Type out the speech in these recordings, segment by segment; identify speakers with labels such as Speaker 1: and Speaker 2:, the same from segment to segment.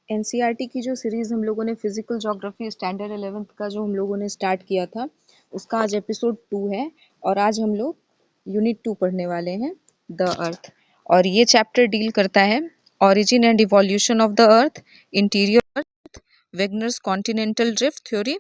Speaker 1: NCERT की जो series हम लोगों ने फिजिकल ज्योग्राफी स्टैंडर्ड 11th का जो हम लोगों ने स्टार्ट किया था, उसका आज एपिसोड 2 है और आज हम लोग यूनिट 2 पढ़ने वाले हैं, द अर्थ। और ये चैप्टर डील करता है origin and evolution of the earth, interior earth, Wegener's continental drift theory,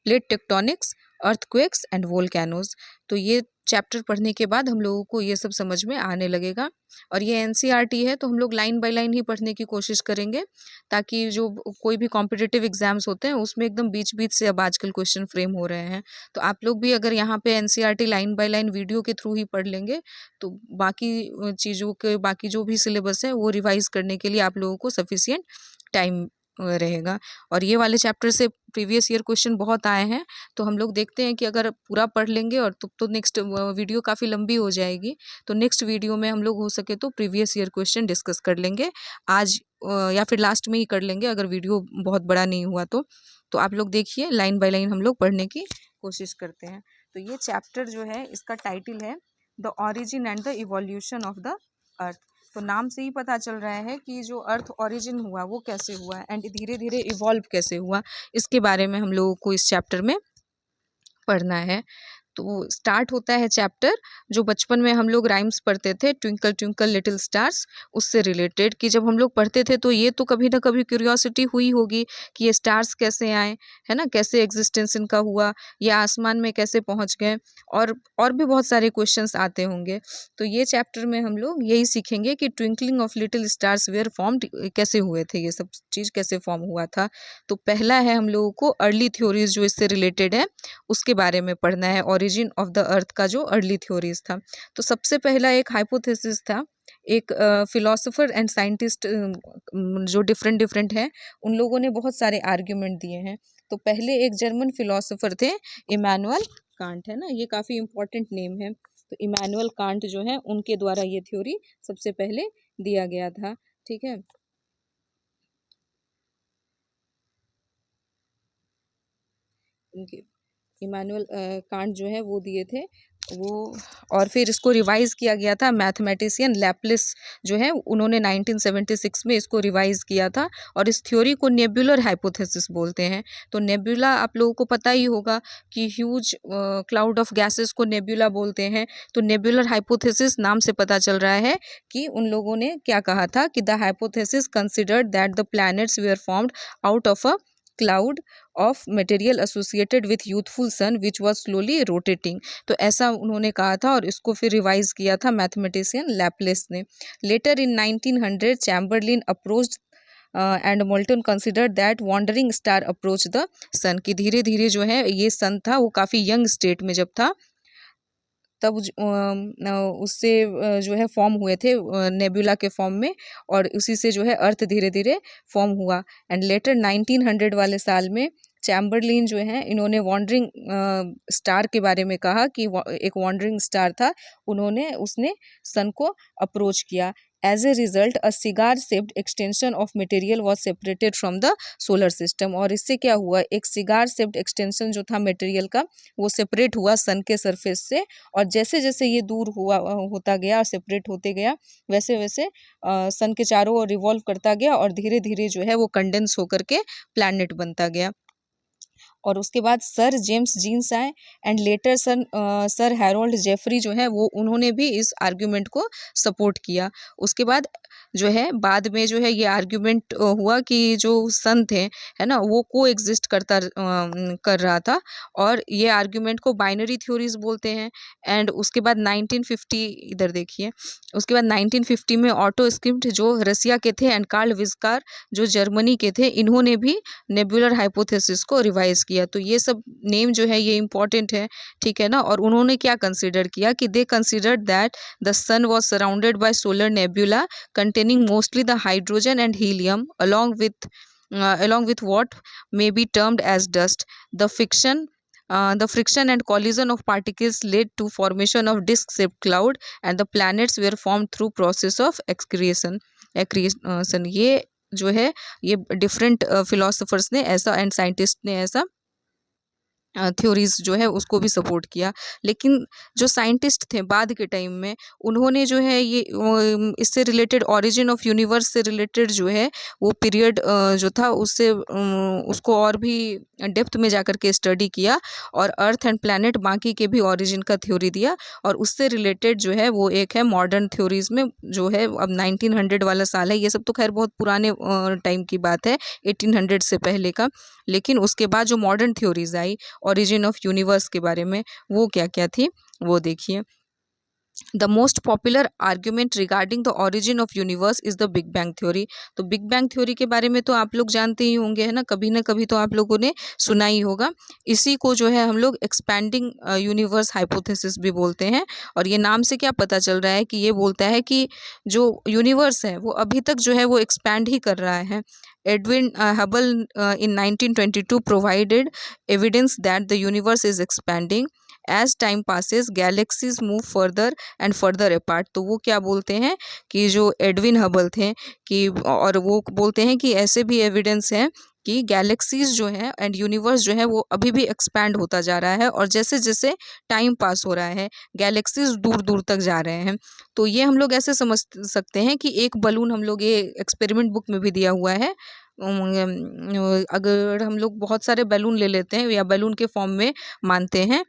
Speaker 1: plate tectonics, earthquakes and volcanoes. तो ये चैप्टर पढ़ने के बाद हम लोगों को ये सब समझ में आने लगेगा। और ये एनसीईआरटी है तो हम लोग लाइन बाय लाइन ही पढ़ने की कोशिश करेंगे, ताकि जो कोई भी कॉम्पिटिटिव एग्जाम्स होते हैं उसमें एकदम बीच बीच से अब आजकल क्वेश्चन फ्रेम हो रहे हैं। तो आप लोग भी अगर यहाँ पे NCERT line by line video के थ्रू ही पढ़ लेंगे तो बाकी चीज़ों के बाकी जो भी सिलेबस है वो रिवाइज करने के लिए आप लोगों को सफिशियंट टाइम रहेगा। और ये वाले चैप्टर से प्रीवियस ईयर क्वेश्चन बहुत आए हैं, तो हम लोग देखते हैं कि अगर पूरा पढ़ लेंगे और तो नेक्स्ट वीडियो काफ़ी लंबी हो जाएगी, तो नेक्स्ट वीडियो में हम लोग हो सके तो प्रीवियस ईयर क्वेश्चन डिस्कस कर लेंगे आज, या फिर लास्ट में ही कर लेंगे अगर वीडियो बहुत बड़ा नहीं हुआ तो आप लोग देखिए लाइन बाय लाइन हम लोग पढ़ने की कोशिश करते हैं। तो ये चैप्टर जो है इसका टाइटल है the origin and the evolution of the अर्थ। तो नाम से ही पता चल रहा है कि जो अर्थ ओरिजिन हुआ वो कैसे हुआ एंड धीरे धीरे इवॉल्व कैसे हुआ, इसके बारे में हम लोगों को इस चैप्टर में पढ़ना है। तो स्टार्ट होता है चैप्टर जो बचपन में हम लोग राइम्स पढ़ते थे, ट्विंकल ट्विंकल लिटिल स्टार्स, उससे रिलेटेड कि जब हम लोग पढ़ते थे तो ये तो कभी ना कभी क्यूरियोसिटी हुई होगी कि ये स्टार्स कैसे आए, है ना, कैसे एग्जिस्टेंस इनका हुआ, ये आसमान में कैसे पहुंच गए, और भी बहुत सारे क्वेश्चंस आते होंगे। तो ये चैप्टर में हम लोग यही सीखेंगे कि twinkling of little stars were formed, कैसे हुए थे, ये सब चीज़ कैसे फॉर्म हुआ था। तो पहला है हम लोगों को अर्ली थ्योरीज जो इससे रिलेटेड है उसके बारे में पढ़ना है, ओरिजिन ऑफ द अर्थ का जो अर्ली थ्योरीज था। तो सबसे पहला एक हाइपोथेसिस था, एक फिलोसोफर एंड साइंटिस्ट जो डिफरेंट डिफरेंट है उन लोगों ने बहुत सारे आर्ग्यूमेंट दिए हैं। तो पहले एक जर्मन फिलोसोफर थे इमैनुअल कांट, है ना, ये काफ़ी इंपॉर्टेंट नेम है। तो इमैनुअल कांट जो है उनके द्वारा ये थ्योरी सबसे पहले दिया गया था, ठीक है। इमैनुअल कांट जो है वो दिए थे वो, और फिर इसको रिवाइज किया गया था मैथमेटिशियन लैप्लिस जो है उन्होंने 1976 में इसको रिवाइज किया था। और इस थ्योरी को नेबुलर हाइपोथेसिस बोलते हैं। तो नेबुला आप लोगों को पता ही होगा कि ह्यूज क्लाउड ऑफ गैसेस को नेबुला बोलते हैं। तो नेबुलर हाइपोथेसिस नाम से पता चल रहा है कि उन लोगों ने क्या कहा था कि the hypothesis considered that the planets were formed out of a cloud of material associated with youthful sun which was slowly rotating. तो ऐसा उन्होंने कहा था और इसको फिर रिवाइज किया था मैथमेटिशियन लैप्लेस ने। Later in 1900 Chamberlin approached and Moulton considered that wandering star approach the sun, की धीरे धीरे जो है ये सन था वो काफ़ी यंग स्टेट में जब था तब उससे जो है फॉर्म हुए थे नेबुला के फॉर्म में, और उसी से जो है अर्थ धीरे धीरे फॉर्म हुआ। एंड लेटर 1900 वाले साल में चैम्बरलिन जो है इन्होंने वॉन्डरिंग स्टार के बारे में कहा कि एक वॉन्डरिंग स्टार था, उसने सन को अप्रोच किया। As a result a cigar shaped extension of material was separated from the solar system. और इससे क्या हुआ, एक सिगार शेप्ड एक्सटेंशन जो था मटेरियल का वो सेपरेट हुआ सन के सरफेस से, और जैसे जैसे ये दूर हुआ होता गया और सेपरेट होते गया वैसे वैसे सन के चारों ओर रिवॉल्व करता गया और धीरे धीरे जो है वो कंडेंस होकर के प्लैनेट बनता गया। और उसके बाद सर जेम्स जीन्स आए and later sir Harold Jeffrey जो है वो उन्होंने भी इस आर्ग्यूमेंट को सपोर्ट किया। उसके बाद जो है बाद में जो है ये आर्ग्यूमेंट हुआ कि जो सन थे, है ना, वो को एग्जिस्ट कर रहा था, और ये आर्ग्यूमेंट को बाइनरी थ्योरीज बोलते हैं। एंड उसके बाद 1950, इधर देखिए, उसके बाद 1950 में ऑटो स्किम्ट जो रसिया के थे एंड कार्ल विस्कार जो जर्मनी के थे, इन्होंने भी नेबुलर हाइपोथेसिस को रिवाइज किया। तो ये सब नेम जो है ये इंपॉर्टेंट है, ठीक है ना। और उन्होंने क्या कंसिडर किया कि they considered that the sun was surrounded by solar nebula containing mostly the hydrogen and helium along with what may be termed as dust. The friction and collision of particles led to formation of disk-shaped cloud, and the planets were formed through process of accretion. ये जो है ये different philosophers ने ऐसा and scientist ने ऐसा theories जो है उसको भी सपोर्ट किया। लेकिन जो साइंटिस्ट थे बाद के टाइम में, उन्होंने जो है ये इससे रिलेटेड ओरिजिन ऑफ यूनिवर्स से रिलेटेड जो है वो पीरियड जो था उससे उसको और भी डेप्थ में जाकर के स्टडी किया और अर्थ एंड प्लैनेट बाकी के भी ओरिजिन का थ्योरी दिया। और उससे रिलेटेड जो है वो एक है मॉडर्न थ्योरीज में जो है अब 1900 वाला साल है। ये सब तो खैर बहुत पुराने टाइम की बात है, 1800 से पहले का। लेकिन उसके बाद जो modern theories I origin of universe के बारे में, वो क्या क्या थी वो देखिए। The most popular argument regarding the origin of universe is the big bang theory. तो बिग बैंग थ्योरी के बारे में तो आप लोग जानते ही होंगे, है ना कभी तो आप लोगों ने सुना ही होगा। इसी को जो है हम लोग एक्सपैंडिंग यूनिवर्स हाइपोथेसिस भी बोलते हैं। और ये नाम से क्या पता चल रहा है कि ये बोलता है कि जो यूनिवर्स है वो अभी तक जो है वो एक्सपैंड ही कर रहा है। Edwin Hubble in 1922 provided evidence that the universe is expanding. As time passes, galaxies move further and further apart. तो वो क्या बोलते हैं कि जो एडविन हबल थे कि, और वो बोलते हैं कि ऐसे भी एविडेंस है कि गैलेक्सीज जो है एंड यूनिवर्स जो है वो अभी भी एक्सपैंड होता जा रहा है। और जैसे जैसे टाइम पास हो रहा है गैलेक्सीज दूर दूर तक जा रहे हैं। तो ये हम लोग ऐसे समझ सकते हैं कि एक बलून, हम लोग ये एक्सपेरिमेंट बुक में भी दिया हुआ है, अगर हम लोग बहुत सारे बैलून ले लेते हैं या बैलून के फॉर्म में मानते हैं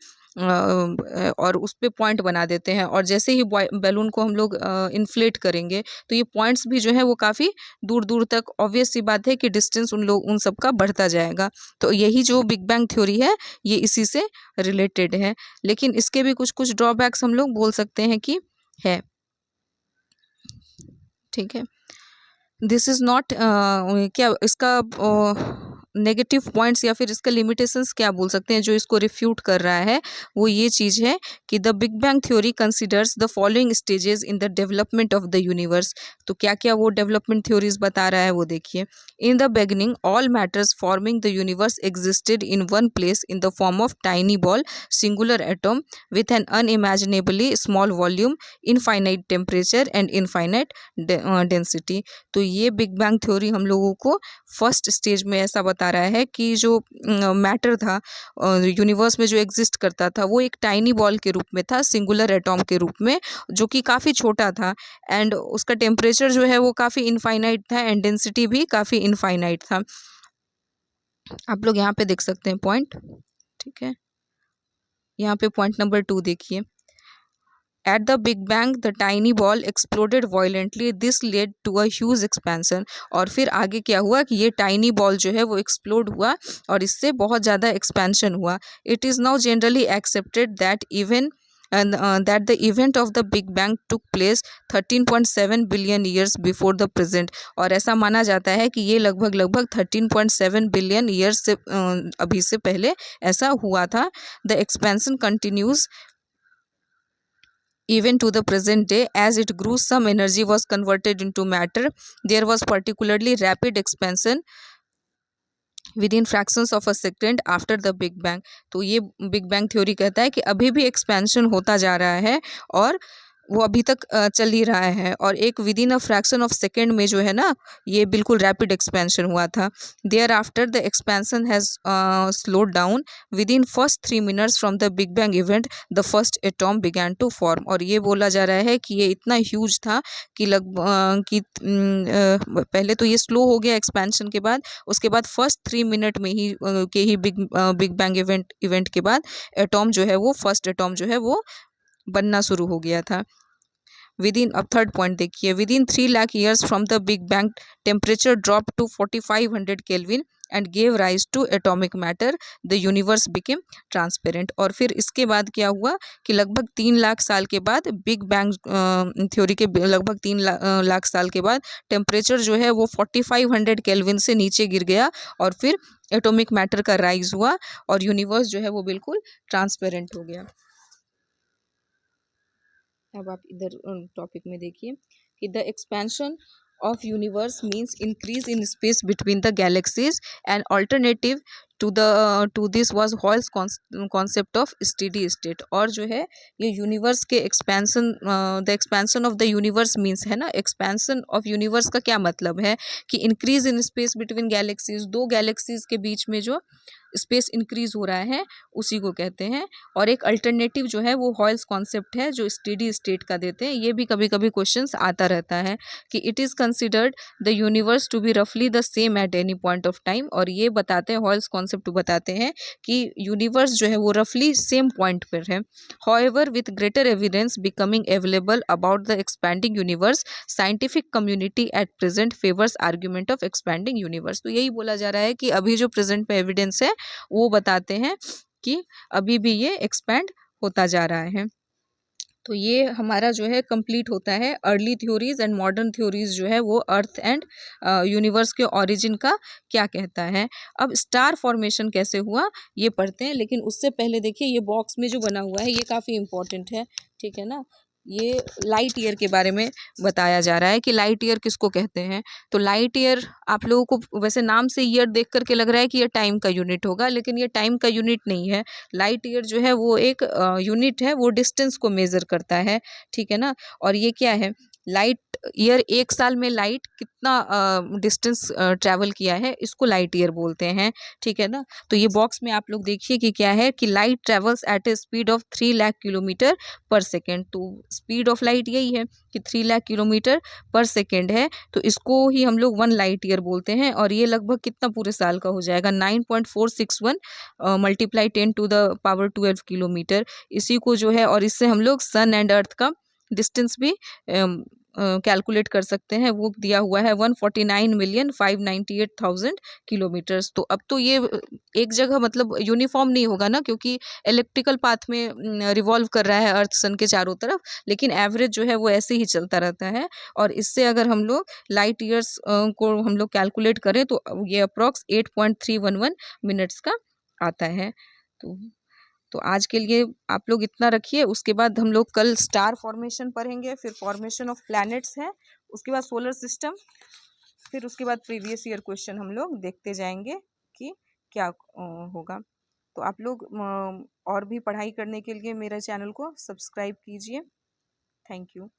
Speaker 1: और उस पे पॉइंट बना देते हैं, और जैसे ही बैलून को हम लोग इन्फ्लेट करेंगे तो ये पॉइंट्स भी जो है वो काफ़ी दूर दूर तक, ऑब्वियस सी बात है कि डिस्टेंस उन सब का बढ़ता जाएगा। तो यही जो बिग बैंग थ्योरी है ये इसी से रिलेटेड है। लेकिन इसके भी कुछ कुछ ड्रॉबैक्स हम लोग बोल सकते हैं कि है। ठीक है, दिस इज़ नॉट क्या इसका नेगेटिव पॉइंट्स या फिर इसका लिमिटेशंस क्या बोल सकते हैं जो इसको रिफ्यूट कर रहा है, वो ये चीज़ है कि the big bang theory considers the following stages in the development of the universe. तो क्या क्या वो डेवलपमेंट थ्योरीज बता रहा है वो देखिए। In the beginning all matters forming the universe existed in one place in the form of tiny ball singular atom with an unimaginably small volume, infinite temperature and infinite density. तो ये big bang theory हम लोगों को first stage में ऐसा बता रहा है कि जो मैटर था यूनिवर्स में जो एग्जिस्ट करता था वो एक टाइनी बॉल के रूप में था, सिंगुलर एटॉम के रूप में, जो कि काफ़ी छोटा था। एंड उसका टेम्परेचर जो है वो काफ़ी इनफाइनाइट था एंड डेंसिटी भी काफ़ी इनफाइनाइट था। आप लोग यहाँ पे देख सकते हैं पॉइंट। ठीक है, यहाँ पे पॉइंट नंबर 2 देखिए। At the Big Bang, the tiny ball exploded violently. This led to a huge expansion. और फिर आगे क्या हुआ कि ये टाइनी बॉल जो है वो एक्सप्लोड हुआ और इससे बहुत ज़्यादा एक्सपेंशन हुआ। It is now generally accepted that that the event of the Big Bang took place 13.7 billion years before the present। और ऐसा माना जाता है कि ये लगभग 13.7 बिलियन ईयर्स से अभी से पहले ऐसा हुआ था। The expansion continues even to the present day. As it grew, some energy was converted into matter. There was particularly rapid expansion within fractions of a second after the Big Bang। तो ये big bang theory कहता है कि अभी भी expansion होता जा रहा है और वो अभी तक चल ही रहा है, और एक with in a fraction of second में जो है ना ये बिल्कुल रैपिड एक्सपेंशन हुआ था। Thereafter the expansion has slowed down within first 3 minutes from the big bang event the first atom began to form. और ये बोला जा रहा है कि ये इतना ह्यूज था कि पहले तो ये स्लो हो गया एक्सपेंशन के बाद, उसके बाद फर्स्ट 3 मिनट में ही बिग बैंग इवेंट के बाद एटॉम जो है वो फर्स्ट एटॉम जो है वो बनना शुरू हो गया था। विद इन, अब थर्ड पॉइंट देखिए, within 3 lakh years from the big bang temperature drop to 4500 kelvin and gave rise to atomic matter, the universe became transparent. और फिर इसके बाद क्या हुआ कि लगभग 3 लाख साल के बाद बिग बैंग थ्योरी के लगभग 3 लाख साल के बाद टेम्परेचर जो है वो 4500 केल्विन से नीचे गिर गया और फिर एटॉमिक मैटर का राइज हुआ और यूनिवर्स जो है वो बिल्कुल ट्रांसपेरेंट हो गया। अब आप इधर टॉपिक में देखिए कि the expansion of universe means increase in space between the galaxies and alternative to this was Hoyle's concept of steady state. और जो है ये यूनिवर्स के expansion, the expansion of the universe means है ना, एक्सपेंशन ऑफ यूनिवर्स का क्या मतलब है कि increase in space between galaxies, दो गैलेक्सीज के बीच में जो स्पेस इंक्रीज हो रहा है उसी को कहते हैं। और एक अल्टरनेटिव जो है वो हॉल्स कॉन्सेप्ट है जो स्टेडी स्टेट का देते हैं। ये भी कभी कभी क्वेश्चंस आता रहता है कि it is considered the universe to be रफली the same at any point of time. और ये बताते हैं, हॉल्स कॉन्सेप्ट बताते हैं कि यूनिवर्स जो है वो रफली सेम पॉइंट पर है। However with greater evidence becoming available about the expanding universe, scientific community at present favours argument of expanding universe. तो यही बोला जा रहा है कि अभी जो प्रेजेंट में एविडेंस है वो बताते हैं कि अभी भी ये एक्सपैंड होता जा रहा है। तो ये हमारा जो है कंप्लीट होता है early theories and modern theories जो है वो अर्थ एंड यूनिवर्स के ओरिजिन का क्या कहता है। अब स्टार फॉर्मेशन कैसे हुआ ये पढ़ते हैं, लेकिन उससे पहले देखिए ये बॉक्स में जो बना हुआ है ये काफ़ी इंपॉर्टेंट है, ठीक है ना। ये लाइट ईयर के बारे में बताया जा रहा है कि लाइट ईयर किसको कहते हैं। तो लाइट ईयर आप लोगों को वैसे नाम से ईयर देख करके लग रहा है कि ये टाइम का यूनिट होगा, लेकिन ये टाइम का यूनिट नहीं है। लाइट ईयर जो है वो एक यूनिट है, वो डिस्टेंस को मेज़र करता है, ठीक है ना। और ये क्या है, लाइट ईयर, एक साल में लाइट कितना डिस्टेंस ट्रैवल किया है इसको लाइट ईयर बोलते हैं, ठीक है ना। तो ये बॉक्स में आप लोग देखिए कि क्या है कि light travels eight A speed of 3 lakh kilometre पर सेकेंड। तो स्पीड ऑफ लाइट यही है कि 3 लाख किलोमीटर पर सेकेंड है, तो इसको ही हम लोग 1 लाइट ईयर बोलते हैं। और ये लगभग कितना पूरे साल का हो जाएगा, 9.461 मल्टीप्लाई 10⁻12 किलोमीटर। इसी को जो है, और इससे हम लोग सन एंड अर्थ का डिस्टेंस भी कैलकुलेट कर सकते हैं। वो दिया हुआ है 149,598,000 किलोमीटर्स। तो अब तो ये एक जगह मतलब यूनिफॉर्म नहीं होगा ना, क्योंकि इलेक्ट्रिकल पाथ में रिवॉल्व कर रहा है अर्थ सन के चारों तरफ, लेकिन एवरेज जो है वो ऐसे ही चलता रहता है। और इससे अगर हम लोग लाइट ईयर्स को हम लोग कैलकुलेट करें तो ये अप्रॉक्स 8.311 मिनट्स का आता है। तो आज के लिए आप लोग इतना रखिए। उसके बाद हम लोग कल स्टार फॉर्मेशन पढ़ेंगे, फिर फॉर्मेशन ऑफ प्लैनेट्स है, उसके बाद सोलर सिस्टम, फिर उसके बाद प्रीवियस ईयर क्वेश्चन हम लोग देखते जाएंगे कि क्या होगा। तो आप लोग और भी पढ़ाई करने के लिए मेरे चैनल को सब्सक्राइब कीजिए। Thank you.